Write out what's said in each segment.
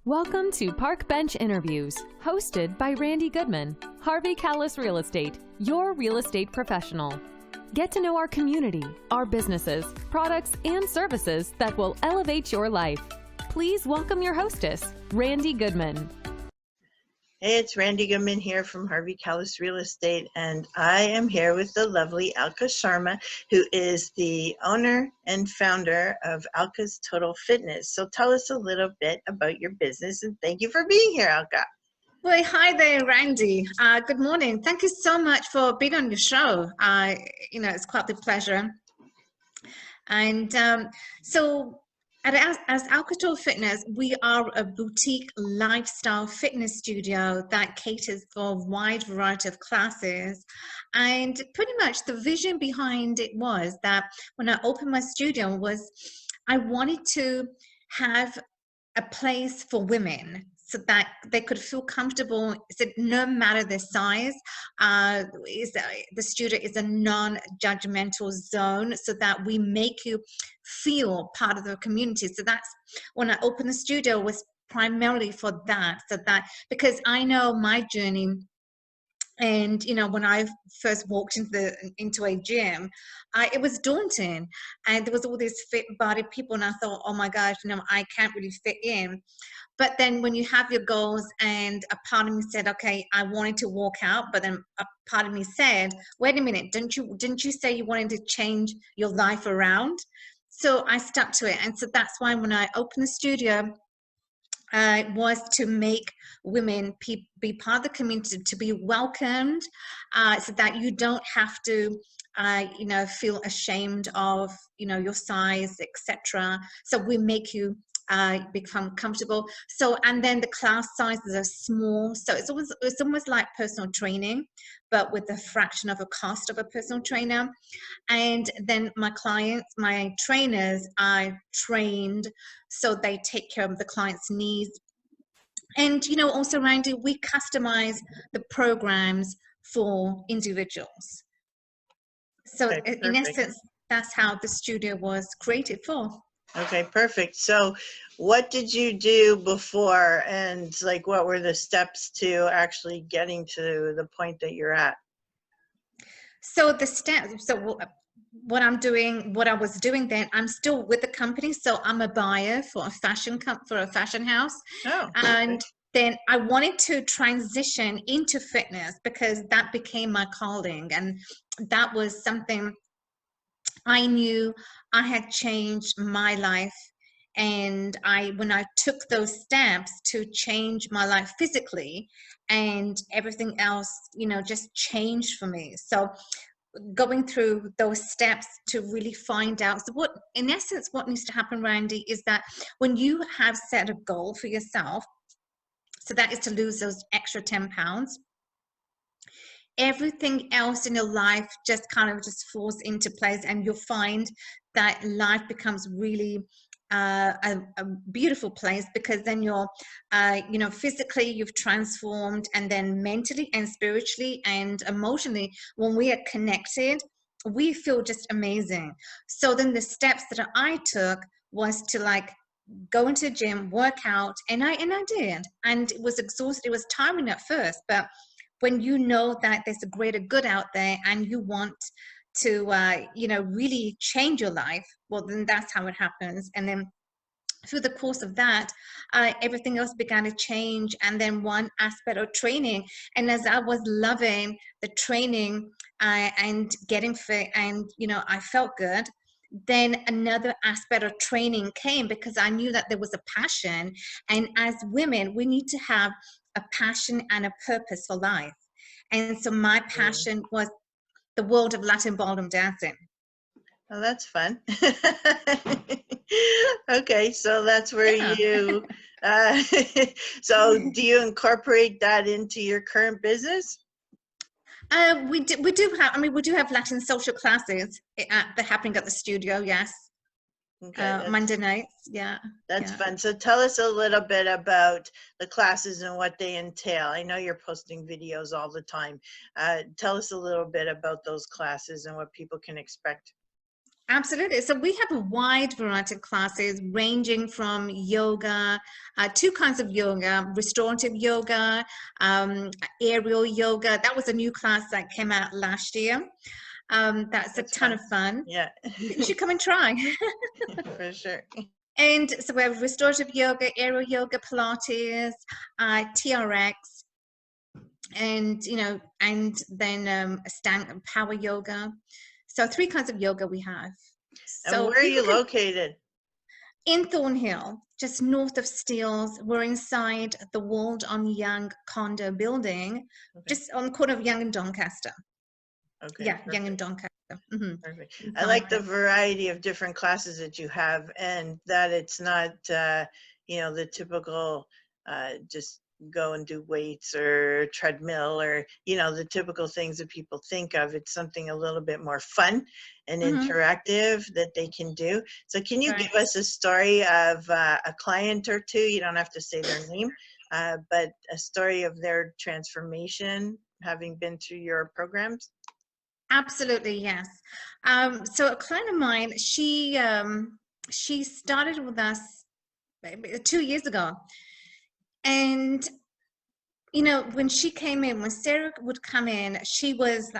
Welcome to Park Bench Interviews, hosted by Randy Goodman, Harvey Callis Real Estate, your real estate professional. Get to know our community, our businesses, products, and services that will elevate your life. Please welcome your hostess, Randy Goodman. Hey, it's Randy Goodman here from Harvey Callis Real Estate, and I am here with the lovely Alka Sharma, who is the owner and founder of Alka's Total Fitness. So tell us a little bit about your business, and thank you for being here, Alka. Well, hi there, Randy. Good morning. Thank you so much for being on your show. It's quite the pleasure. And as Alka Total Fitness, we are a boutique lifestyle fitness studio that caters for a wide variety of classes. And pretty much the vision behind it was that when I opened my studio was I wanted to have a place for women so that they could feel comfortable, so no matter their size. The studio is a non-judgmental zone so that we make you feel part of the community. So that's when I opened the studio was primarily for that, because I know my journey. And when I first walked into a gym, it was daunting, and there was all these fit body people, and I thought, oh my gosh, I can't really fit in. But then when you have your goals, and a part of me said, okay, I wanted to walk out, but then a part of me said, wait a minute, didn't you say you wanted to change your life around? So I stuck to it, and so that's why when I opened the studio, was to make women be part of the community, to be welcomed, so that you don't have to feel ashamed of your size, etc. So we make you become comfortable. So, and then the class sizes are small, so it's almost like personal training, but with a fraction of a cost of a personal trainer. And then my trainers are trained so they take care of the client's needs. And also, Randy, we customize the programs for individuals. So Okay, in essence, that's how the studio was created for. Okay, perfect. So what did you do before, and what were the steps to actually getting to the point that you're at? So the steps, what I was doing then, I'm still with the company. So I'm a buyer for a fashion house. Oh, and then I wanted to transition into fitness because that became my calling, and that was something I knew I had changed my life. And when I took those steps to change my life physically, and everything else, just changed for me. So going through those steps to really find out. So in essence, what needs to happen, Randy, is that when you have set a goal for yourself, so that is to lose those extra 10 pounds, everything else in your life just kind of just falls into place, and you'll find that life becomes really a beautiful place, because then you're physically you've transformed, and then mentally and spiritually and emotionally, when we are connected, we feel just amazing. So then the steps that I took was to go into the gym, work out, and I did, and it was exhausting. It was tiring at first, but when you know that there's a greater good out there and you want to really change your life, well, then that's how it happens. And then through the course of that, everything else began to change. And then one aspect of training, and as I was loving the training and getting fit, and I felt good, then another aspect of training came, because I knew that there was a passion, and as women we need to have a passion and a purpose for life. And so my passion was the world of Latin ballroom dancing. Oh, that's fun. Okay, so that's where you so do you incorporate that into your current business? We do have Latin social classes happening at the studio, yes. Okay, Monday nights, yeah. That's fun. So tell us a little bit about the classes and what they entail. I know you're posting videos all the time. Tell us a little bit about those classes and what people can expect. Absolutely. So we have a wide variety of classes ranging from yoga, two kinds of yoga, restorative yoga, aerial yoga. That was a new class that came out last year. That's a That's ton fun. of fun. Yeah, You should come and try. for sure. And so we have restorative yoga, aerial yoga, Pilates, TRX, and and then stand power yoga. So three kinds of yoga we have. And So where are people you can located? in Thornhill, just north of Steeles. We're inside the Walled on Young condo building, Okay. just on the corner of Young and Doncaster. Okay, Yeah, Young and perfect. Doncaster. Mm-hmm. Perfect. I Inside like the there. variety of different classes that you have, and that it's not, the typical, just go and do weights or treadmill or, the typical things that people think of. It's something a little bit more fun and Mm-hmm. interactive that they can do. So can you Right. give us a story of a client or two? You don't have to say their name, but a story of their transformation having been through your programs? Absolutely, yes. So a client of mine, she started with us maybe 2 years ago, and when she came in, when Sarah would come in, she was,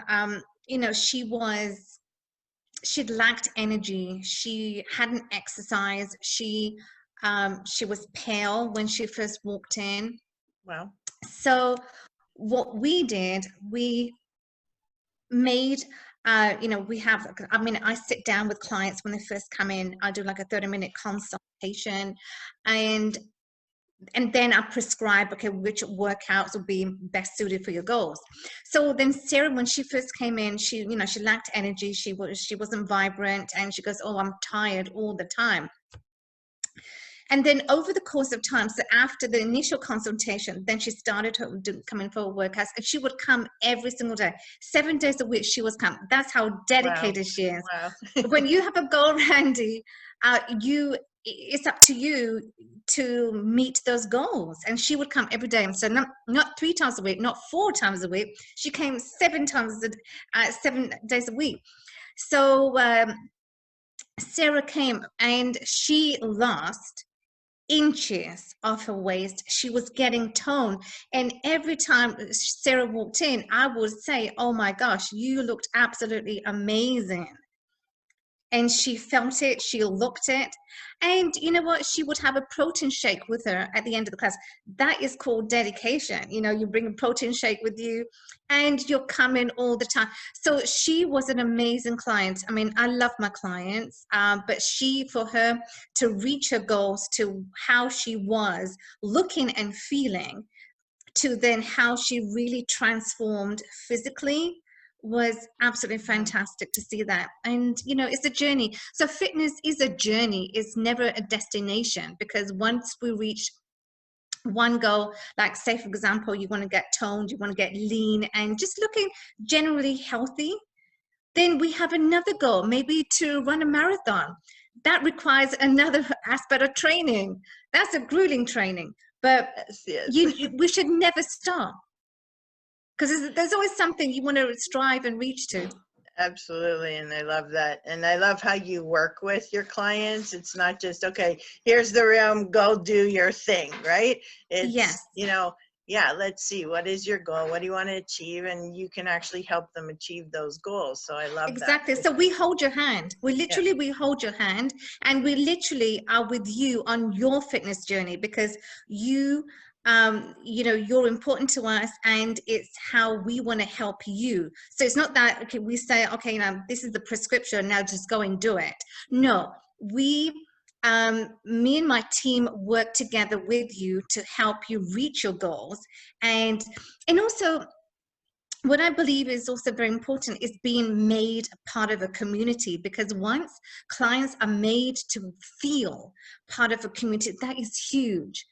she'd lacked energy. She hadn't exercised. She was pale when she first walked in. Wow. So what we did, we made we have, I mean, I sit down with clients when they first come in. I do like a 30-minute consultation, and then I prescribe, okay, which workouts will be best suited for your goals. So then Sarah, when she first came in, she lacked energy. She wasn't vibrant, and she goes, oh, I'm tired all the time. And then over the course of time, so after the initial consultation, then she started coming for workouts, and she would come every single day, 7 days a week. She was coming. That's how Wow. dedicated she is. Wow. When you have a goal, Randy, it's up to you to meet those goals. And she would come every day. And so not 3 times a week, not 4 times a week. She came 7 days a week. So Sarah came, and she lost inches off her waist. She was getting toned. And every time Sarah walked in, I would say, oh my gosh, you looked absolutely amazing. And she felt it, she looked it. And you know what? She would have a protein shake with her at the end of the class. That is called dedication. You bring a protein shake with you, and you're coming all the time. So she was an amazing client. I mean, I love my clients, but for her to reach her goals, to how she was looking and feeling, to then how she really transformed physically, was absolutely fantastic to see that. And it's a journey. So fitness is a journey, it's never a destination, because once we reach one goal, like say for example, you want to get toned, you want to get lean and just looking generally healthy, then we have another goal, maybe to run a marathon. That requires another aspect of training. That's a grueling training, but Yes, yes. we should never stop, because there's always something you want to strive and reach to. Absolutely. And I love that. And I love how you work with your clients. It's not just, okay, here's the room, go do your thing, right? Yes, It's, yeah, let's see, what is your goal? What do you want to achieve? And you can actually help them achieve those goals. So I love that. exactly. So we hold your hand. Yeah, We hold your hand, and we literally are with you on your fitness journey, because you're important to us, and it's how we want to help you. So it's not that, okay, we say, okay, now this is the prescription, now just go and do it. No, me and my team work together with you to help you reach your goals. And also, what I believe is also very important is being made part of a community, because once clients are made to feel part of a community, that is huge.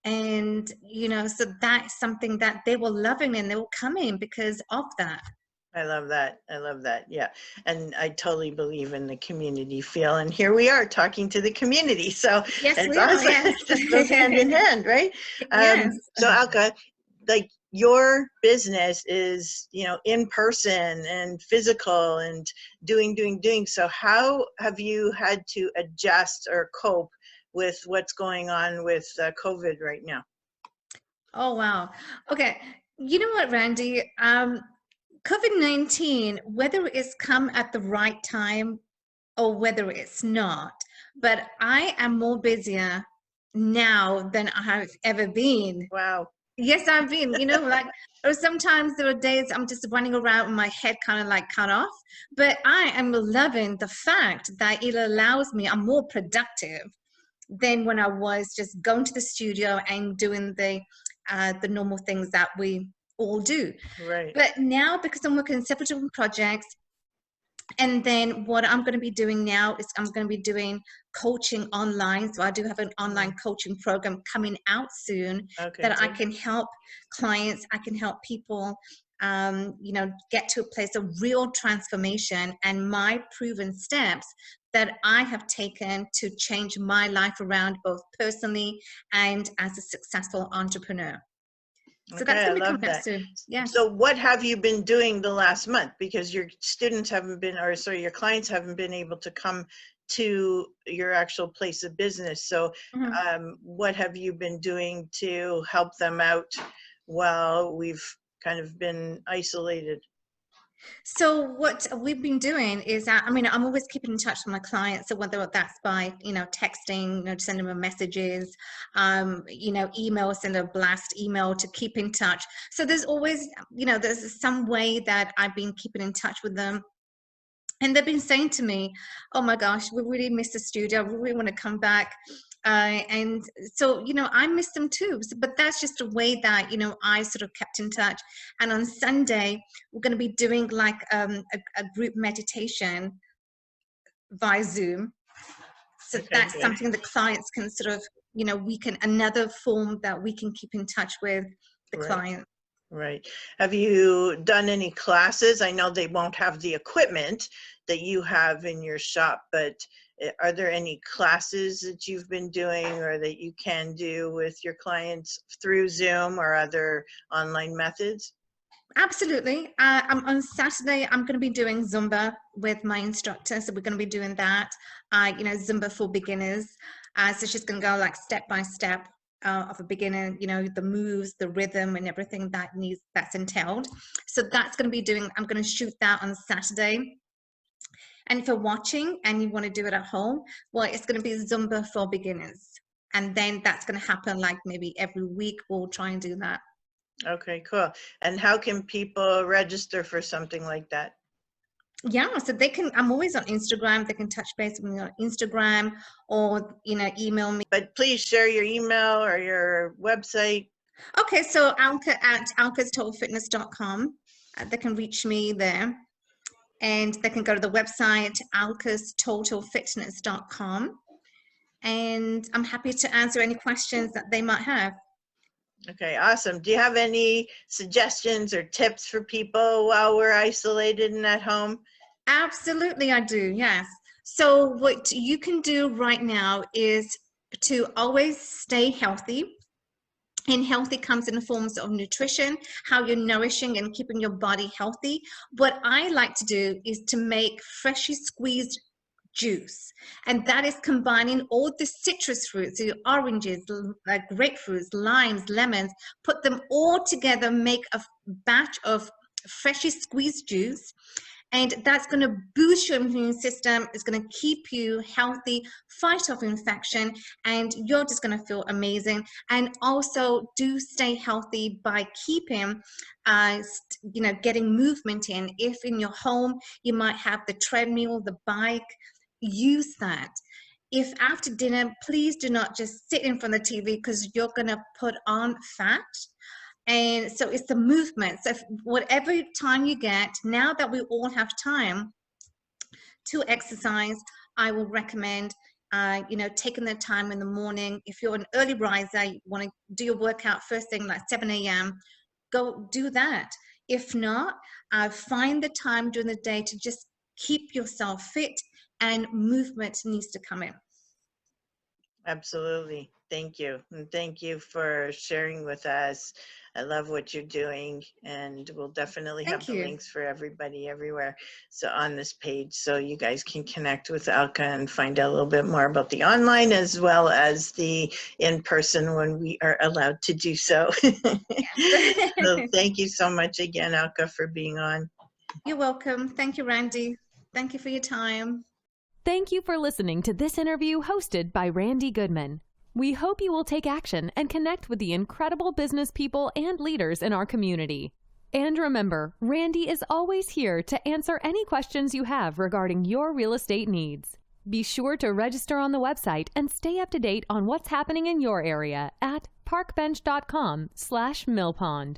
And so that's something that they will love, and they will come in because of that. I love that. I love that. Yeah. And I totally believe in the community feel. And here we are talking to the community. So Yes, it's we are. awesome. Yes. It just goes hand in hand, right? Yes. So Alka, like your business is, you know, in person and physical and doing. So how have you had to adjust or cope with what's going on with COVID right now? Oh, wow. Okay. You know what, Randy? COVID-19, whether it's come at the right time or whether it's not, but I am more busier now than I have ever been. Wow. Yes, I've been, like, or sometimes there are days I'm just running around with my head kind of like cut off, but I am loving the fact that it allows me, I'm more productive than when I was just going to the studio and doing the normal things that we all do. Right. But now, because I'm working on several different projects, and then what I'm going to be doing now is I'm going to be doing coaching online. So I do have an online coaching program coming out soon Okay, that I good. can help clients, I can help people, get to a place of real transformation and my proven steps that I have taken to change my life around, both personally and as a successful entrepreneur. So that's Okay, I going to be love coming out that. soon. Yes. So what have you been doing the last month? Because your students haven't been, or sorry, your clients haven't been able to come to your actual place of business. So Mhm. what have you been doing to help them out while we've kind of been isolated? So what we've been doing is, I'm always keeping in touch with my clients. So whether that's by, texting, sending them messages, email, send a blast email to keep in touch. So there's always, there's some way that I've been keeping in touch with them. And they've been saying to me, oh my gosh, we really miss the studio. We really want to come back. And so, I miss them too. But that's just a way that, I sort of kept in touch. And on Sunday, we're going to be doing like a group meditation via Zoom. So Okay, that's good. something that clients can sort of, another form that we can keep in touch with the Right. client. Right. Have you done any classes? I know they won't have the equipment that you have in your shop, but are there any classes that you've been doing or that you can do with your clients through Zoom or other online methods? Absolutely. On Saturday, I'm going to be doing Zumba with my instructor. So we're going to be doing that, Zumba for beginners. So she's going to go like step by step of a beginner, the moves, the rhythm and everything that's entailed. So that's going to be I'm going to shoot that on Saturday. And if you're watching and you want to do it at home, well, it's going to be Zumba for beginners. And then that's going to happen like maybe every week. We'll try and do that. Okay, cool. And how can people register for something like that? Yeah, so I'm always on Instagram. They can touch base with me on Instagram or, email me. But please share your email or your website. Okay, so Alka at alkastotalfitness.com. They can reach me there. And they can go to the website, alkastotalfitness.com. And I'm happy to answer any questions that they might have. Okay, awesome. Do you have any suggestions or tips for people while we're isolated and at home? Absolutely, I do. Yes. So what you can do right now is to always stay healthy. And healthy comes in the forms of nutrition, how you're nourishing and keeping your body healthy. What I like to do is to make freshly squeezed juice, and that is combining all the citrus fruits, so your oranges, grapefruits, limes, lemons, put them all together, make a batch of freshly squeezed juice. And that's going to boost your immune system. It's going to keep you healthy, fight off infection, and you're just going to feel amazing. And also do stay healthy by keeping, getting movement in. If in your home, you might have the treadmill, the bike, use that. If after dinner, please do not just sit in front of the TV because you're going to put on fat. And so it's the movement. So whatever time you get, now that we all have time to exercise, I will recommend, taking the time in the morning. If you're an early riser, you want to do your workout first thing like 7 a.m., go do that. If not, find the time during the day to just keep yourself fit, and movement needs to come in. Absolutely. Thank you. And thank you for sharing with us. I love what you're doing, and we'll definitely have Thank the you. links for everybody everywhere. So on this page, so you guys can connect with Alka and find out a little bit more about the online as well as the in-person when we are allowed to do so. So thank you so much again, Alka, for being on. You're welcome. Thank you, Randy. Thank you for your time. Thank you for listening to this interview hosted by Randy Goodman. We hope you will take action and connect with the incredible business people and leaders in our community. And remember, Randy is always here to answer any questions you have regarding your real estate needs. Be sure to register on the website and stay up to date on what's happening in your area at parkbench.com/millpond.